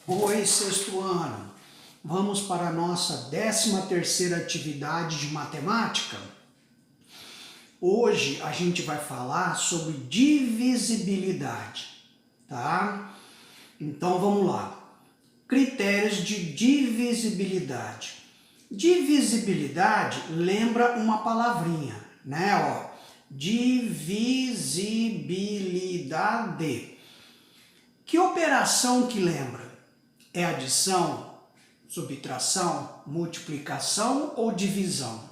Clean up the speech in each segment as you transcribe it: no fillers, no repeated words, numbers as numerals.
Oi, sexto ano. Vamos para a nossa 13ª atividade de matemática? Hoje a gente vai falar sobre divisibilidade, tá? Então vamos lá. Critérios de divisibilidade. Divisibilidade lembra uma palavrinha, né? Ó, divisibilidade. Que operação que lembra? É adição, subtração, multiplicação ou divisão?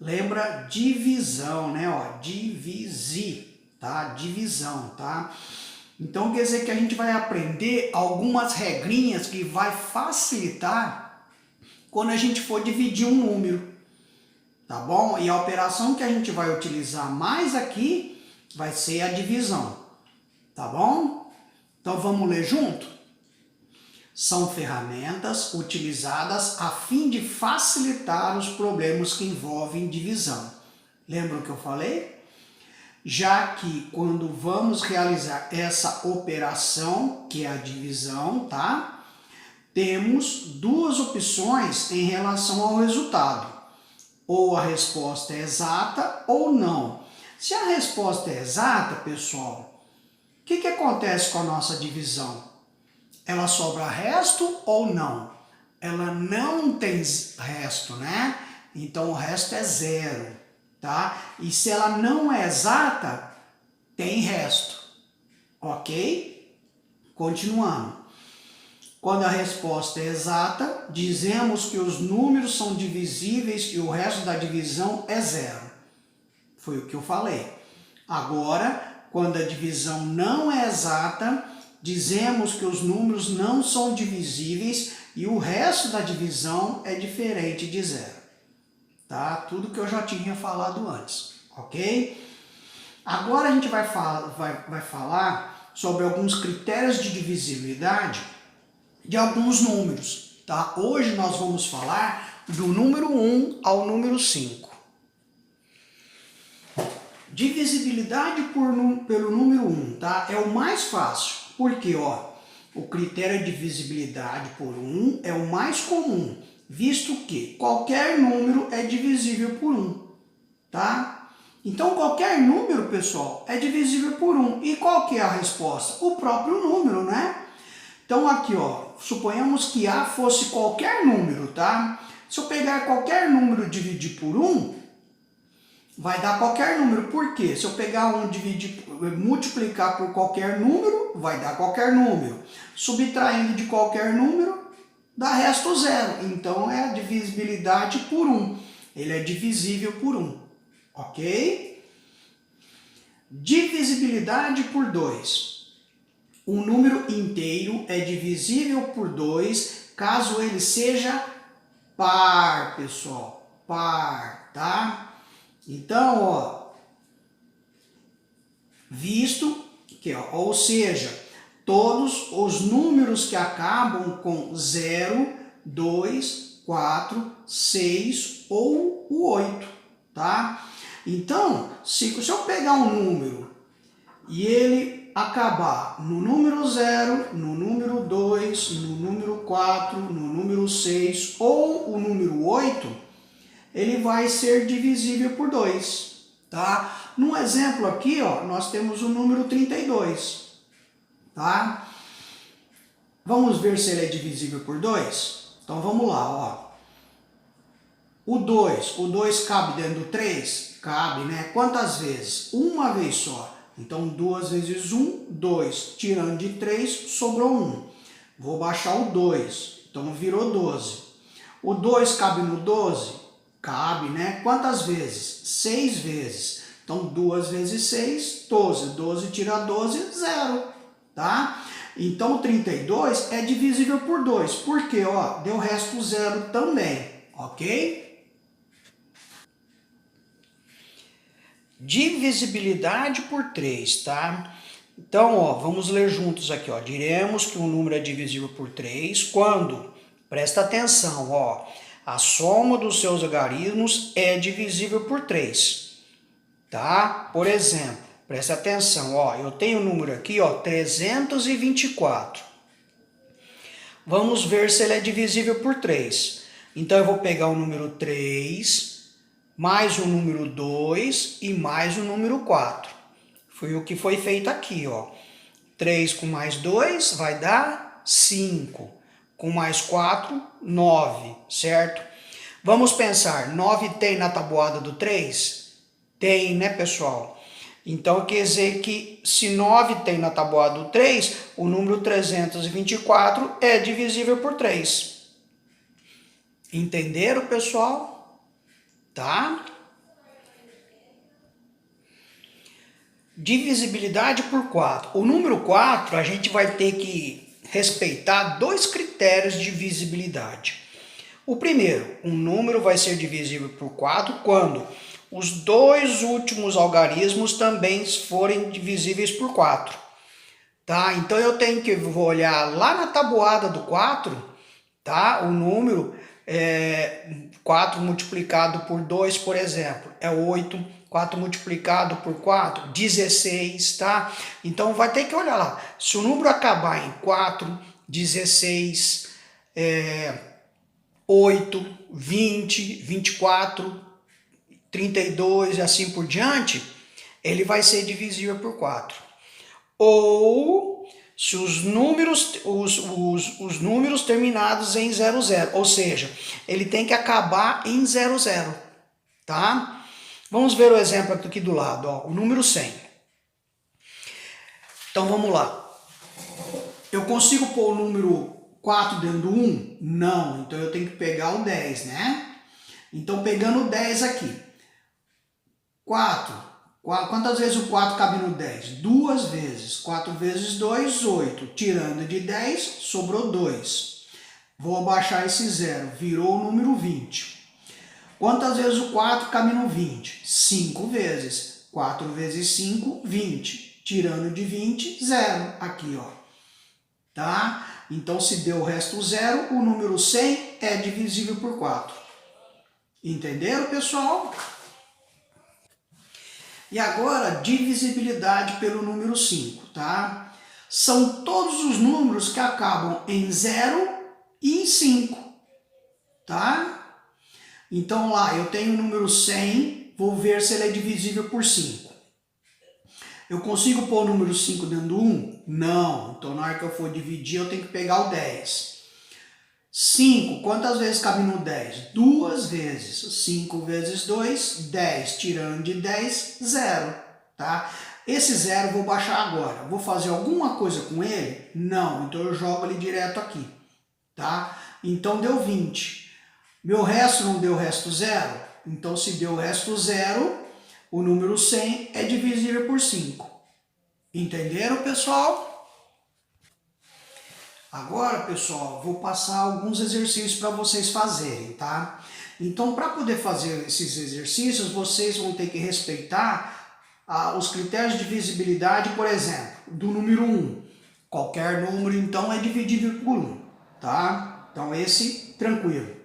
Lembra divisão, né? Ó, divisir, tá? Divisão, tá? Então quer dizer que a gente vai aprender algumas regrinhas que vai facilitar quando a gente for dividir um número, tá bom? E a operação que a gente vai utilizar mais aqui vai ser a divisão, tá bom? Então vamos ler junto? São ferramentas utilizadas a fim de facilitar os problemas que envolvem divisão. Lembra o que eu falei? Já que quando vamos realizar essa operação, que é a divisão, tá? Temos duas opções em relação ao resultado. Ou a resposta é exata ou não. Se a resposta é exata, pessoal, o que acontece com a nossa divisão? Ela sobra resto ou não? Ela não tem resto, né? Então o resto é zero, tá? E se ela não é exata, tem resto, ok? Continuando. Quando a resposta é exata, dizemos que os números são divisíveis e o resto da divisão é zero. Foi o que eu falei. Agora, quando a divisão não é exata, dizemos que os números não são divisíveis e o resto da divisão é diferente de zero. Tá? Tudo que eu já tinha falado antes, ok? Agora a gente vai falar sobre alguns critérios de divisibilidade de alguns números. Tá? Hoje nós vamos falar do número 1 ao número 5. Divisibilidade pelo número 1, tá? É o mais fácil. Porque, ó, o critério de divisibilidade por 1 é o mais comum, visto que qualquer número é divisível por 1, tá? Então, qualquer número, pessoal, é divisível por 1. E qual que é a resposta? O próprio número, né? Então, aqui, ó, suponhamos que A fosse qualquer número, tá? Se eu pegar qualquer número e dividir por 1, vai dar qualquer número. Por quê? Se eu pegar multiplicar por qualquer número, vai dar qualquer número. Subtraindo de qualquer número, dá resto zero. Então é a divisibilidade por 1. Ele é divisível por 1. Ok? Divisibilidade por 2. Um número inteiro é divisível por 2 caso ele seja par, pessoal. Par, tá? Então, ó, visto que, ó, ou seja, todos os números que acabam com 0, 2, 4, 6 ou o 8, tá? Então, se eu pegar um número e ele acabar no número 0, no número 2, no número 4, no número 6 ou o número 8, ele vai ser divisível por 2, tá? Num exemplo aqui, ó, nós temos o número 32, tá? Vamos ver se ele é divisível por 2? Então vamos lá, ó. O 2 cabe dentro do 3? Cabe, né? Quantas vezes? Uma vez só. Então 2 vezes 1, 2. Tirando de 3, sobrou 1. Vou baixar o 2, então virou 12. O 2 cabe no 12? Cabe, né? Quantas vezes? 6 vezes. Então, 2 vezes 6, 12. 12 tira 12, 0. Tá? Então, o 32 é divisível por 2. Por quê? Ó, deu resto 0 também. Ok? Divisibilidade por 3, tá? Então, ó, vamos ler juntos aqui, ó. Diremos que um número é divisível por 3 quando, presta atenção, ó, a soma dos seus algarismos é divisível por 3, tá? Por exemplo, presta atenção, ó, eu tenho um número aqui, ó, 324. Vamos ver se ele é divisível por 3. Então eu vou pegar o número 3, mais o número 2 e mais o número 4. Foi o que foi feito aqui, ó. 3 com mais 2 vai dar 5. Com mais 4, 9, certo? Vamos pensar, 9 tem na tabuada do 3? Tem, né, pessoal? Então, quer dizer que se 9 tem na tabuada do 3, o número 324 é divisível por 3. Entenderam, pessoal? Tá? Divisibilidade por 4. O número 4, a gente vai ter que respeitar dois critérios de divisibilidade. O primeiro, um número vai ser divisível por 4 quando os dois últimos algarismos também forem divisíveis por 4. Tá? Então eu tenho que olhar lá na tabuada do 4, tá? O número 4 multiplicado por 2, por exemplo, é 8. 4 multiplicado por 4, 16, tá? Então vai ter que olhar lá. Se o número acabar em 4, 16, 8, 20, 24, 32 e assim por diante, ele vai ser divisível por 4. Ou se os números terminados em 00, ou seja, ele tem que acabar em 00, tá? Vamos ver o exemplo aqui do lado, ó, o número 100. Então vamos lá. Eu consigo pôr o número 4 dentro do 1? Não, então eu tenho que pegar o 10, né? Então pegando o 10 aqui. 4. Quantas vezes o 4 cabe no 10? 2 vezes. 4 vezes 2, 8. Tirando de 10, sobrou 2. Vou abaixar esse 0, virou o número 20. Quantas vezes o 4 cabe no 20? 5 vezes. 4 vezes 5, 20. Tirando de 20, 0. Aqui, ó. Tá? Então, se deu o resto 0, o número 100 é divisível por 4. Entenderam, pessoal? E agora, divisibilidade pelo número 5, tá? São todos os números que acabam em 0 e em 5, tá? Então lá, eu tenho o número 100, vou ver se ele é divisível por 5. Eu consigo pôr o número 5 dentro do 1? Não. Então na hora que eu for dividir, eu tenho que pegar o 10. 5, quantas vezes cabe no 10? 2 vezes. 5 vezes 2, 10. Tirando de 10, 0. Tá? Esse 0 eu vou baixar agora. Vou fazer alguma coisa com ele? Não. Então eu jogo ele direto aqui. Tá? Então deu 20. Meu resto não deu resto 0? Então, se deu resto 0, o número 100 é divisível por 5. Entenderam, pessoal? Agora, pessoal, vou passar alguns exercícios para vocês fazerem, tá? Então, para poder fazer esses exercícios, vocês vão ter que respeitar os critérios de divisibilidade, por exemplo, do número 1. Qualquer número, então, é dividível por 1, tá? Então, esse, tranquilo.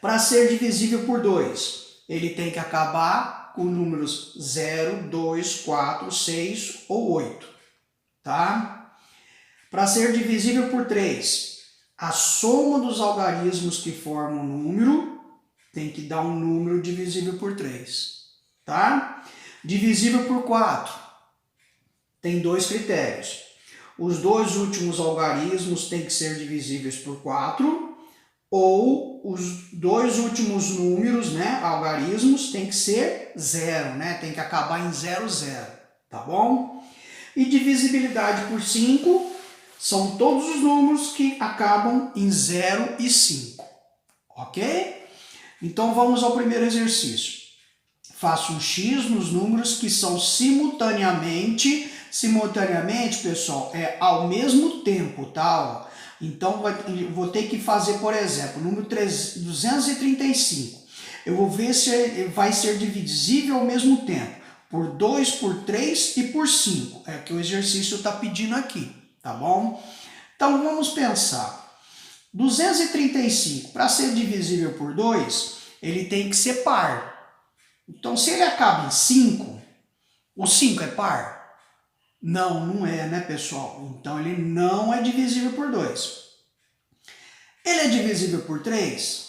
Para ser divisível por 2, ele tem que acabar com números 0, 2, 4, 6 ou 8, tá? Para ser divisível por 3, a soma dos algarismos que formam o número tem que dar um número divisível por 3, tá? Divisível por 4, tem dois critérios. Os dois últimos algarismos têm que ser divisíveis por 4, ou os dois últimos números, né, algarismos, tem que ser 0, né? Tem que acabar em 0, 0, tá bom? E divisibilidade por 5 são todos os números que acabam em 0 e 5, ok? Então vamos ao primeiro exercício. Faça um X nos números que são simultaneamente, pessoal, é ao mesmo tempo, tá? Então, vou ter que fazer, por exemplo, o número 235. Eu vou ver se vai ser divisível ao mesmo tempo. Por 2, por 3 e por 5. É o que o exercício está pedindo aqui, tá bom? Então, vamos pensar. 235, para ser divisível por 2, ele tem que ser par. Então, se ele acaba em 5, o 5 é par? Não, não é, né, pessoal? Então, ele não é divisível por 2. Ele é divisível por 3?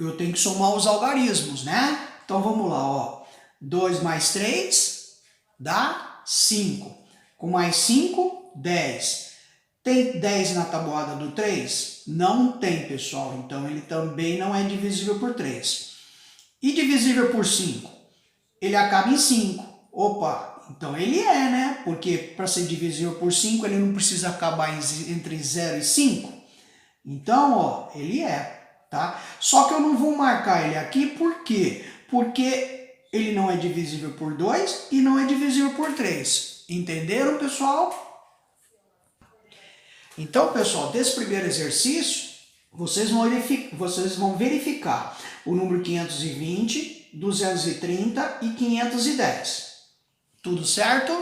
Eu tenho que somar os algarismos, né? Então vamos lá, ó. 2 mais 3 dá 5. Com mais 5, 10. Tem 10 na tabuada do 3? Não tem, pessoal. Então ele também não é divisível por 3. E divisível por 5? Ele acaba em 5. Opa, então ele é, né? Porque para ser divisível por 5, ele não precisa acabar entre 0 e 5. Então, ó, ele é, tá? Só que eu não vou marcar ele aqui, por quê? Porque ele não é divisível por 2 e não é divisível por 3. Entenderam, pessoal? Então, pessoal, desse primeiro exercício, vocês vão verificar o número 520, 230 e 510. Tudo certo?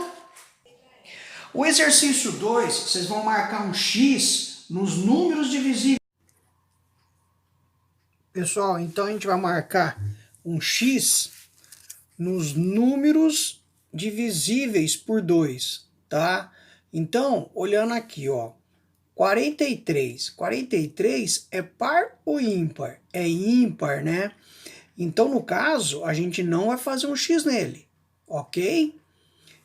O exercício 2, vocês vão marcar um X nos números divisíveis. Pessoal, então a gente vai marcar um X nos números divisíveis por 2, tá? Então, olhando aqui, ó, 43. 43 é par ou ímpar? É ímpar, né? Então, no caso, a gente não vai fazer um X nele, ok?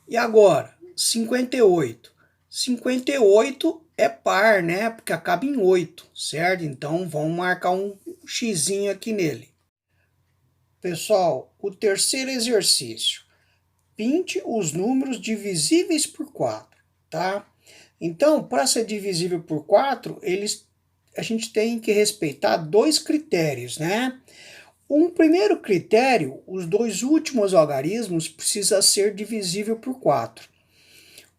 E agora, 58. 58 é par, né? Porque acaba em 8, certo? Então, vamos marcar um xizinho aqui nele. Pessoal, o terceiro exercício. Pinte os números divisíveis por 4, tá? Então, para ser divisível por 4, a gente tem que respeitar 2 critérios, né? Um primeiro critério, os 2 últimos algarismos precisa ser divisível por 4.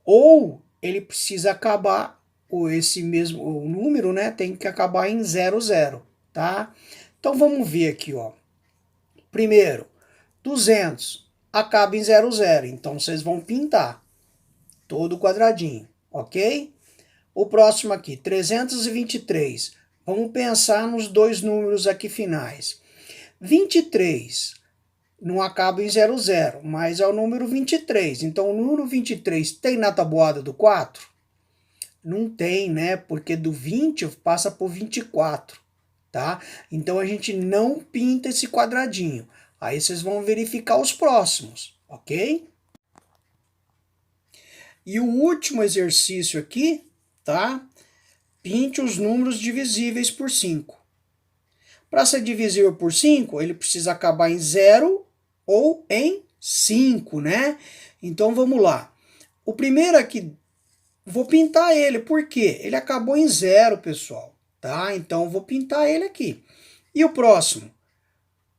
Ou ele precisa acabar, ou esse mesmo o número, né, tem que acabar em 00, tá? Então vamos ver aqui, ó. Primeiro, 200 acaba em 00, então vocês vão pintar todo o quadradinho, ok? O próximo aqui, 323. Vamos pensar nos 2 números aqui finais. 23 não acaba em 00, mas é o número 23. Então, o número 23 tem na tabuada do 4? Não tem, né? Porque do 20 passa por 24, tá? Então, a gente não pinta esse quadradinho. Aí, vocês vão verificar os próximos, ok? E o último exercício aqui, tá? Pinte os números divisíveis por 5. Para ser divisível por 5, ele precisa acabar em 0 ou em 5, né? Então vamos lá. O primeiro aqui, vou pintar ele, por quê? Ele acabou em 0, pessoal, tá? Então vou pintar ele aqui. E o próximo?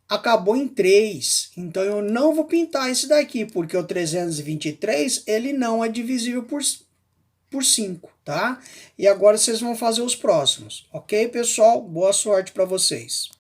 Acabou em 3, então eu não vou pintar esse daqui, porque o 323, ele não é divisível por 5, tá? E agora vocês vão fazer os próximos, ok, pessoal? Boa sorte para vocês.